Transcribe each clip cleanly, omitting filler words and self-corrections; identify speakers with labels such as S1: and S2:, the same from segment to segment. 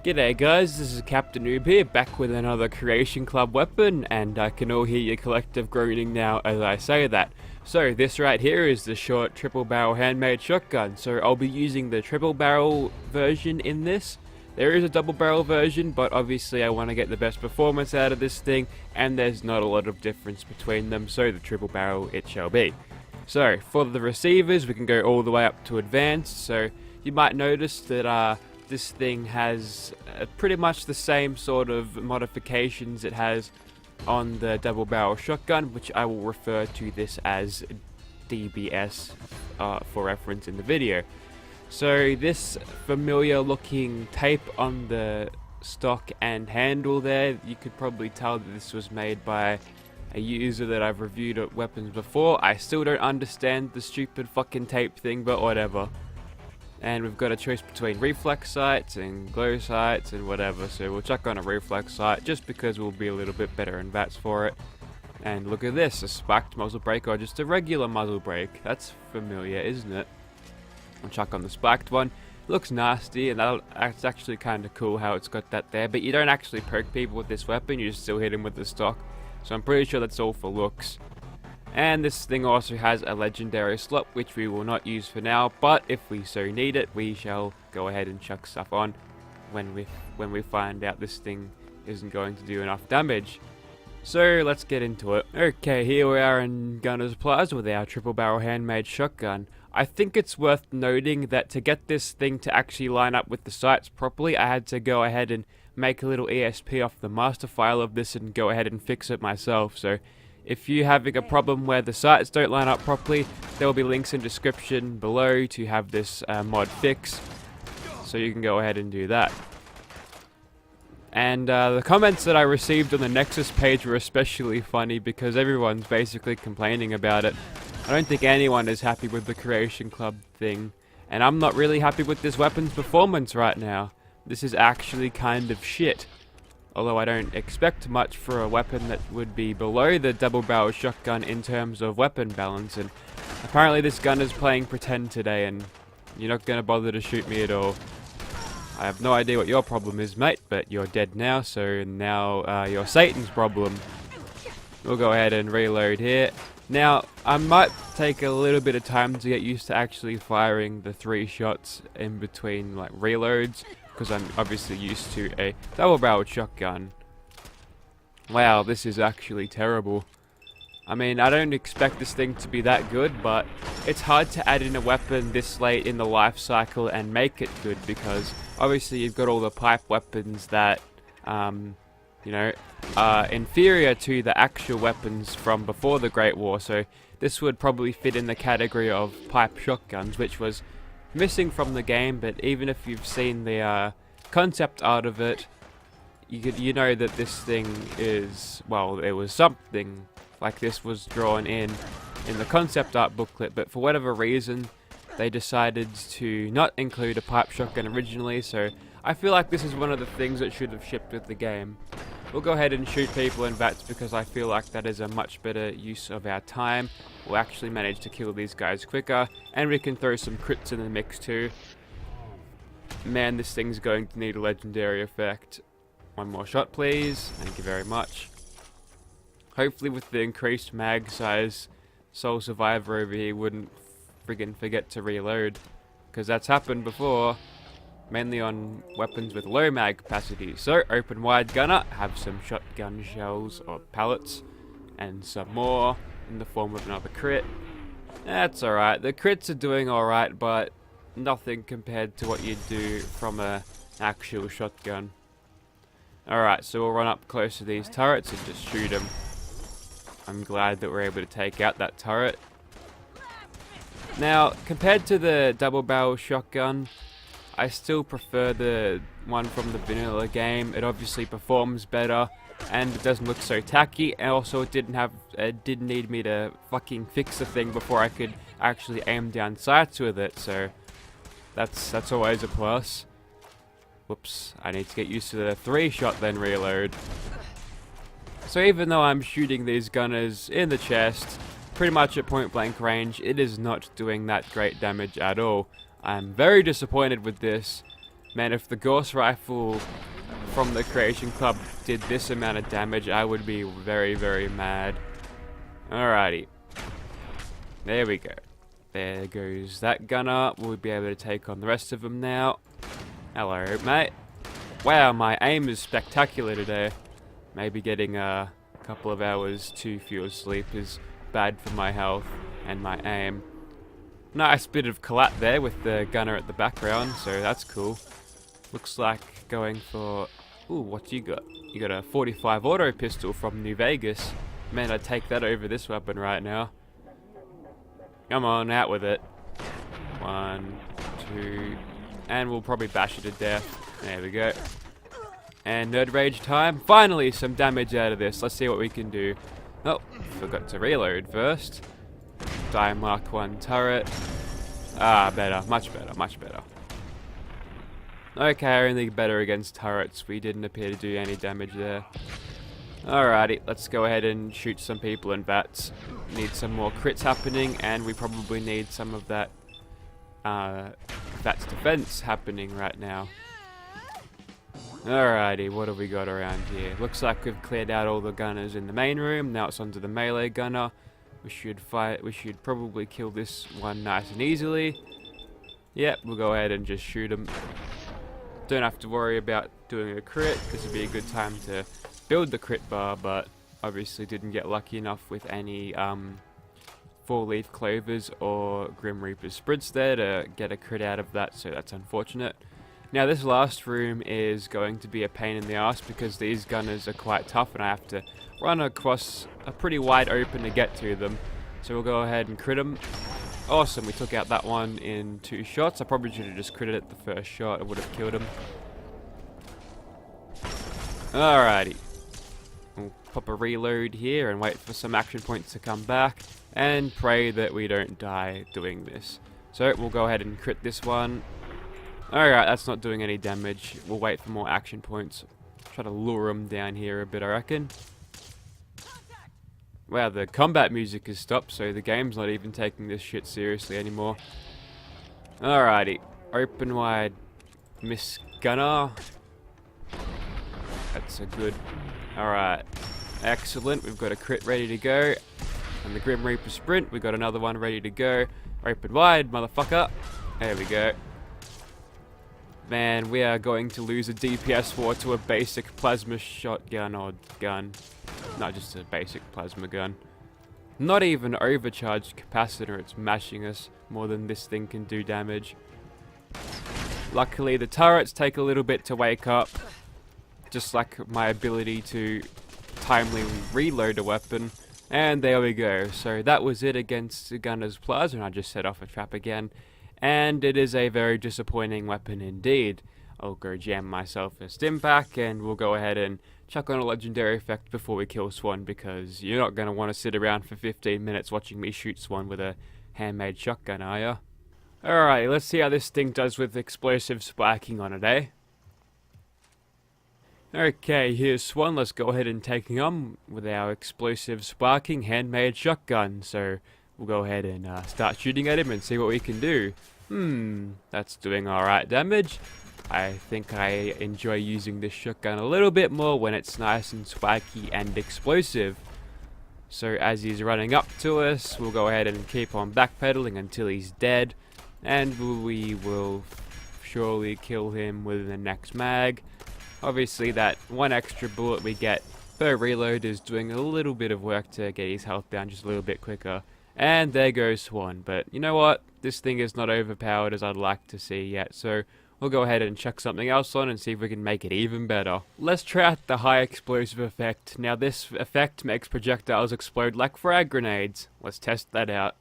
S1: G'day guys, this is Captainoob here, back with another Creation Club weapon, and I can all hear your collective groaning now as I say that. So this right here is the short triple barrel handmade shotgun, so I'll be using the triple barrel version in this. There is a double barrel version, but obviously I want to get the best performance out of this thing, and there's not a lot of difference between them, so the triple barrel it shall be. So for the receivers, we can go all the way up to advanced, so you might notice that this thing has pretty much the same sort of modifications it has on the double barrel shotgun, which I will refer to this as DBS for reference in the video. So this familiar looking tape on the stock and handle there, you could probably tell that this was made by a user that I've reviewed at weapons before. I still don't understand the stupid fucking tape thing, but whatever. And we've got a choice between reflex sights and glow sights and whatever, so we'll chuck on a reflex sight just because we'll be a little bit better in VATS for it. And look at this, a spiked muzzle brake or just a regular muzzle brake. That's familiar, isn't it? I'll chuck on the spiked one. Looks nasty, and that's actually kind of cool how it's got that there, but you don't actually poke people with this weapon, you just still hit them with the stock. So I'm pretty sure that's all for looks. And this thing also has a legendary slot, which we will not use for now, but if we so need it, we shall go ahead and chuck stuff on when we find out this thing isn't going to do enough damage. So let's get into it. Okay, here we are in Gunner's Plaza with our triple barrel handmade shotgun. I think it's worth noting that to get this thing to actually line up with the sights properly, I had to go ahead and make a little ESP off the master file of this and go ahead and fix it myself. So if you're having a problem where the sights don't line up properly, there will be links in description below to have this mod fixed, so you can go ahead and do that. And the comments that I received on the Nexus page were especially funny because everyone's basically complaining about it. I don't think anyone is happy with the Creation Club thing, and I'm not really happy with this weapon's performance right now. This is actually kind of shit. Although I don't expect much for a weapon that would be below the double barrel shotgun in terms of weapon balance, and apparently this gun is playing pretend today and you're not going to bother to shoot me at all. I have no idea what your problem is, mate, but you're dead now, so now you're Satan's problem. We'll go ahead and reload here. Now, I might take a little bit of time to get used to actually firing the 3 shots in between like reloads, because I'm obviously used to a double-barreled shotgun. Wow, this is actually terrible. I mean, I don't expect this thing to be that good, but it's hard to add in a weapon this late in the life cycle and make it good, because obviously you've got all the pipe weapons that, you know, are inferior to the actual weapons from before the Great War, so this would probably fit in the category of pipe shotguns, which was missing from the game. But even if you've seen the concept art of it, you know that this thing is, well, it was something like this was drawn in the concept art booklet, but for whatever reason they decided to not include a pipe shotgun originally, so I feel like this is one of the things that should have shipped with the game. We'll go ahead and shoot people in VATS because I feel like that is a much better use of our time. We'll actually manage to kill these guys quicker, and we can throw some crits in the mix too. Man, this thing's going to need a legendary effect. One more shot please, thank you very much. Hopefully with the increased mag size, Soul Survivor over here wouldn't friggin' forget to reload, because that's happened before. Mainly on weapons with low mag capacity. So, open wide gunner, have some shotgun shells or pellets, and some more in the form of another crit. That's alright, the crits are doing alright, but nothing compared to what you'd do from an actual shotgun. Alright, so we'll run up close to these turrets and just shoot them. I'm glad that we're able to take out that turret. Now, compared to the double barrel shotgun, I still prefer the one from the vanilla game. It obviously performs better, and it doesn't look so tacky, and also it didn't need me to fucking fix the thing before I could actually aim down sights with it, so that's always a plus. Whoops, I need to get used to the 3-shot then reload. So even though I'm shooting these gunners in the chest, pretty much at point blank range, it is not doing that great damage at all. I'm very disappointed with this. Man, if the Gauss rifle from the Creation Club did this amount of damage, I would be very, very mad. Alrighty. There we go. There goes that gunner. We'll be able to take on the rest of them now. Hello, mate. Wow, my aim is spectacular today. Maybe getting a couple of hours too few of sleep is bad for my health and my aim. Nice bit of collat there with the gunner at the background, so that's cool. Looks like going for... Ooh, what you got? You got a 45 auto pistol from New Vegas. Man, I'd take that over this weapon right now. Come on, out with it. 1, 2, and we'll probably bash it to death. There we go. And Nerd Rage time. Finally, some damage out of this. Let's see what we can do. Oh, forgot to reload first. Die Mark 1 turret. Ah, better. Much better, much better. Okay, only better against turrets. We didn't appear to do any damage there. Alrighty, let's go ahead and shoot some people in VATS. Need some more crits happening, and we probably need some of that VATS defense happening right now. Alrighty, what have we got around here? Looks like we've cleared out all the gunners in the main room. Now it's onto the melee gunner. We should probably kill this one nice and easily. Yep, we'll go ahead and just shoot him. Don't have to worry about doing a crit. This would be a good time to build the crit bar, but obviously didn't get lucky enough with any 4-leaf clovers or Grim Reaper sprints there to get a crit out of that, so that's unfortunate. Now this last room is going to be a pain in the ass because these gunners are quite tough and I have to run across a pretty wide open to get to them. So we'll go ahead and crit them. Awesome, we took out that one in 2 shots. I probably should have just critted it the first shot. It would have killed him. Alrighty. We'll pop a reload here and wait for some action points to come back. And pray that we don't die doing this. So we'll go ahead and crit this one. Alright, that's not doing any damage. We'll wait for more action points. Try to lure him down here a bit, I reckon. Wow, the combat music has stopped, so the game's not even taking this shit seriously anymore. Alrighty. Open wide. Miss Gunner. That's a good... Alright. Excellent. We've got a crit ready to go. And the Grim Reaper sprint. We've got another one ready to go. Open wide, motherfucker. There we go. Man, we are going to lose a DPS war to a basic plasma shotgun or gun. Not just a basic plasma gun. Not even overcharged capacitor, it's mashing us more than this thing can do damage. Luckily the turrets take a little bit to wake up. Just like my ability to timely reload a weapon. And there we go. So that was it against the Gunner's Plasma. I just set off a trap again. And it is a very disappointing weapon indeed. I'll go jam myself a stim pack and we'll go ahead and chuck on a legendary effect before we kill Swan, because you're not going to want to sit around for 15 minutes watching me shoot Swan with a handmade shotgun, are ya? Alright, let's see how this thing does with explosive spiking on it, eh? Okay, here's Swan. Let's go ahead and take him on with our explosive sparking handmade shotgun. So we'll go ahead and start shooting at him and see what we can do. That's doing alright damage. I think I enjoy using this shotgun a little bit more when it's nice and spiky and explosive. So as he's running up to us, we'll go ahead and keep on backpedaling until he's dead. And we will surely kill him with the next mag. Obviously that one extra bullet we get per reload is doing a little bit of work to get his health down just a little bit quicker. And there goes Swan. But you know what? This thing is not overpowered as I'd like to see yet. So we'll go ahead and chuck something else on and see if we can make it even better. Let's try out the high explosive effect. Now this effect makes projectiles explode like frag grenades. Let's test that out.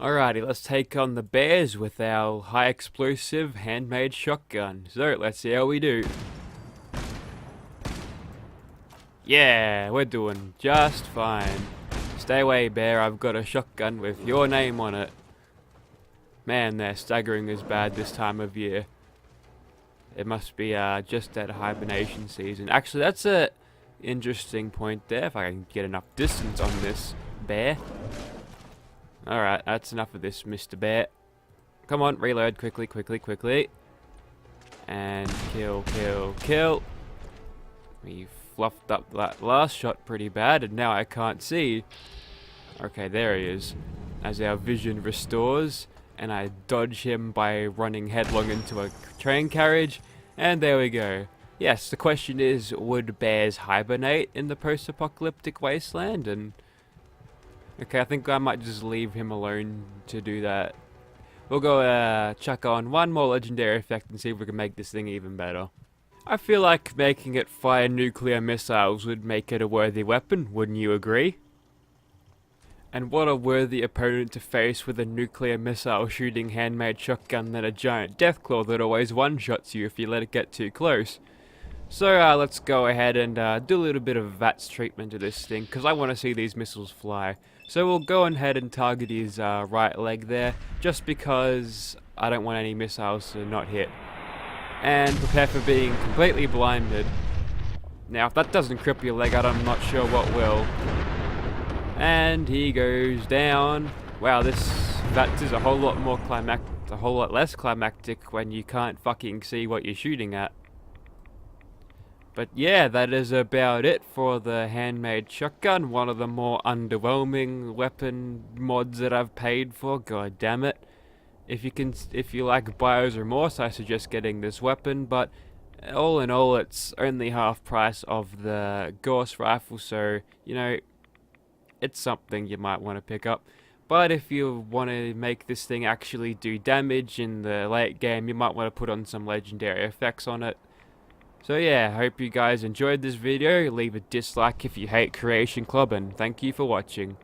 S1: Alrighty, let's take on the bears with our high explosive handmade shotgun. So let's see how we do. Yeah, we're doing just fine. Stay away, bear. I've got a shotgun with your name on it. Man, their staggering is bad this time of year. It must be just at hibernation season. Actually, that's a interesting point there. If I can get enough distance on this bear. Alright, that's enough of this, Mr. Bear. Come on, reload quickly, quickly, quickly. And kill, kill, kill. We fluffed up that last shot pretty bad, and now I can't see. Okay, there he is. As our vision restores, and I dodge him by running headlong into a train carriage, and there we go. Yes, the question is, would bears hibernate in the post-apocalyptic wasteland? And okay, I think I might just leave him alone to do that. We'll go chuck on one more legendary effect and see if we can make this thing even better. I feel like making it fire nuclear missiles would make it a worthy weapon, wouldn't you agree? And what a worthy opponent to face with a nuclear missile shooting handmade shotgun than a giant deathclaw that always one-shots you if you let it get too close. So let's go ahead and do a little bit of VATS treatment to this thing, because I want to see these missiles fly. So we'll go ahead and target his right leg there, just because I don't want any missiles to not hit. And prepare for being completely blinded. Now if that doesn't cripple your leg out, I'm not sure what will. And he goes down. Wow, this VATS is a whole lot more a whole lot less climactic when you can't fucking see what you're shooting at. But yeah, that is about it for the handmade shotgun. One of the more underwhelming weapon mods that I've paid for. God damn it! If you like buyer's remorse, I suggest getting this weapon. But all in all, it's only half price of the Gauss rifle, so you know, it's something you might want to pick up. But if you want to make this thing actually do damage in the late game, you might want to put on some legendary effects on it. So yeah, I hope you guys enjoyed this video. Leave a dislike if you hate Creation Club, and thank you for watching.